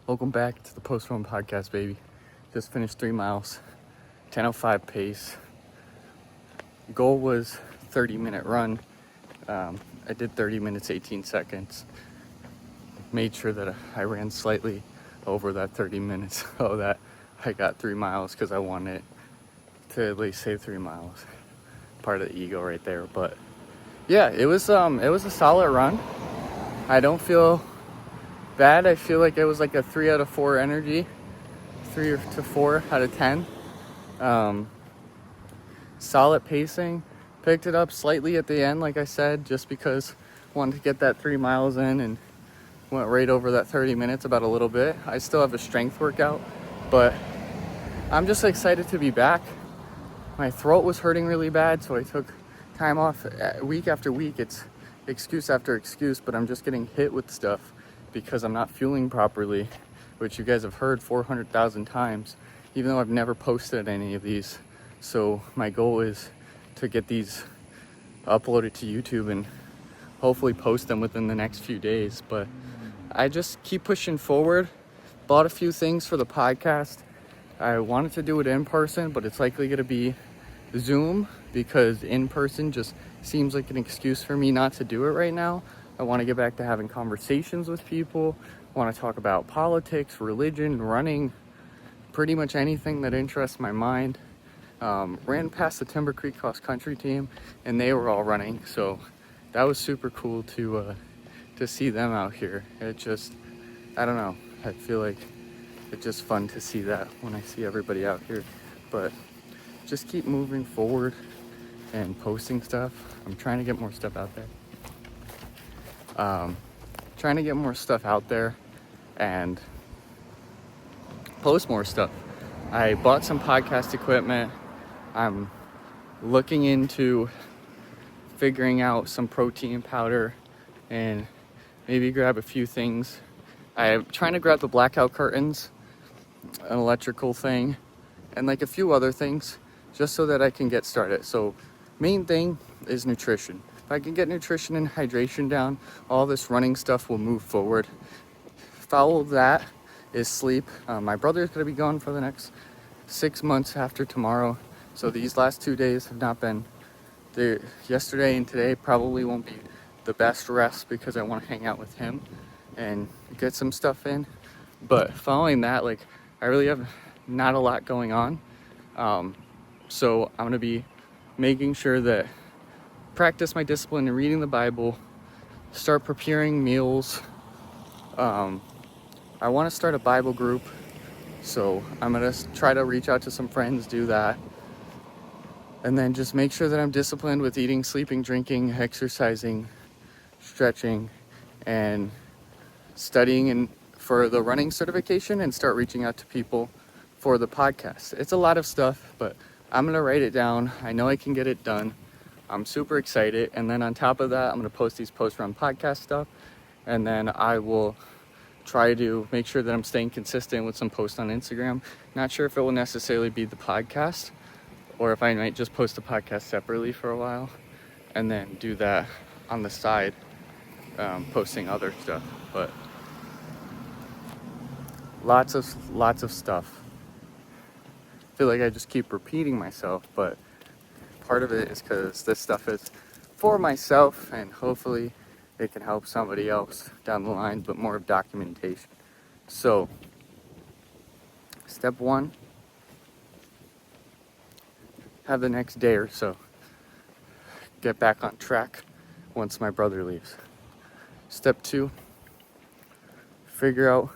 Welcome back to the Post Run Podcast, baby. Just finished 3 miles, 10:05 pace. Goal was 30-minute run. I did 30 minutes, 18 seconds. Made sure that I ran slightly over that 30 minutes so that I got 3 miles because I wanted to at least say 3 miles. Part of the ego right there. But yeah, it was a solid run. I don't feel bad. I feel like it was like a 3 out of 4 energy. 3 to 4 out of 10. Solid pacing. Picked it up slightly at the end, like I said, just because I wanted to get that 3 miles in and went right over that 30 minutes about a little bit. I still have a strength workout, but I'm just excited to be back. My throat was hurting really bad, so I took time off week after week. It's excuse after excuse, but I'm just getting hit with stuff because I'm not fueling properly, which you guys have heard 400,000 times, even though I've never posted any of these. So my goal is to get these uploaded to YouTube and hopefully post them within the next few days. But I just keep pushing forward. Bought a few things for the podcast. I wanted to do it in person, but it's likely going to be Zoom because in person just seems like an excuse for me not to do it right now. I want to get back to having conversations with people. I want to talk about politics, religion, running, pretty much anything that interests my mind. Ran past the Timber Creek cross country team and they were all running, so that was super cool to see them out here. It just, I don't know, I feel like it's just fun to see that when I see everybody out here. But just keep moving forward and posting stuff. I'm trying to get more stuff out there. Trying to get more stuff out there and post more stuff. I bought some podcast equipment. I'm looking into figuring out some protein powder and maybe grab a few things. I'm trying to grab the blackout curtains, an electrical thing, and like a few other things just so that I can get started. So main thing is nutrition. If I can get nutrition and hydration down, all this running stuff will move forward. Follow that is sleep. My brother's gonna be gone for the next 6 months after tomorrow. So these last 2 days have not been there. Yesterday and today probably won't be the best rest because I want to hang out with him and get some stuff in. But following that, like, I really have not a lot going on. So I'm going to be making sure that practice my discipline in reading the Bible, start preparing meals. I want to start a Bible group. So I'm going to try to reach out to some friends, do that. And then just make sure that I'm disciplined with eating, sleeping, drinking, exercising, stretching, and studying and for the running certification, and start reaching out to people for the podcast. It's a lot of stuff, but I'm going to write it down. I know I can get it done. I'm super excited. And then on top of that, I'm going to post these post-run podcast stuff. And then I will try to make sure that I'm staying consistent with some posts on Instagram. Not sure if it will necessarily be the podcast, or if I might just post the podcast separately for a while and then do that on the side, posting other stuff. But lots of stuff. I feel like I just keep repeating myself, but part of it is because this stuff is for myself and hopefully it can help somebody else down the line, but more of documentation. So step 1, have the next day or so get back on track once my brother leaves. Step 2, figure out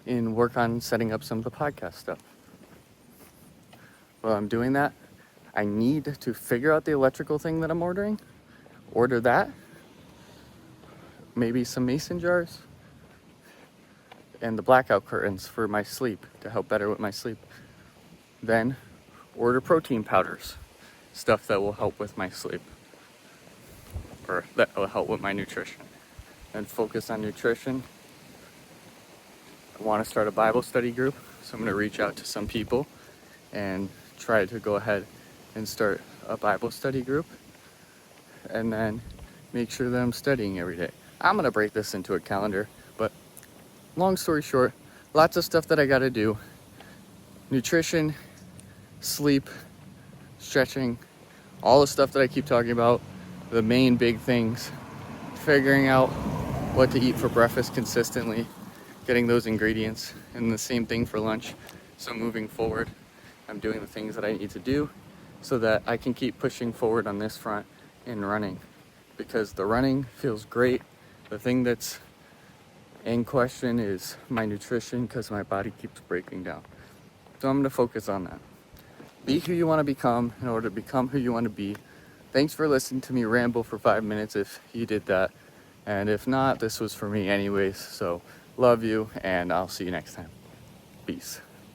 and work on setting up some of the podcast stuff. While I'm doing that, I need to figure out the electrical thing that I'm ordering, order that, maybe some mason jars, and the blackout curtains for my sleep to help better with my sleep. Then order protein powders, stuff that will help with my sleep, or that will help with my nutrition. And focus on nutrition. I want to start a Bible study group, so I'm going to reach out to some people and try to go ahead and start a Bible study group, and then make sure that I'm studying every day. I'm going to break this into a calendar, but long story short, lots of stuff that I gotta do. Nutrition, sleep, stretching, all the stuff that I keep talking about, the main big things. Figuring out what to eat for breakfast consistently, getting those ingredients, and the same thing for lunch. So moving forward, I'm doing the things that I need to do so that I can keep pushing forward on this front in running, because the running feels great. The thing that's in question is my nutrition, because my body keeps breaking down. So I'm going to focus on that. Be who you want to become in order to become who you want to be. Thanks for listening to me ramble for 5 minutes if you did that. And if not, this was for me anyways. So love you, and I'll see you next time. Peace.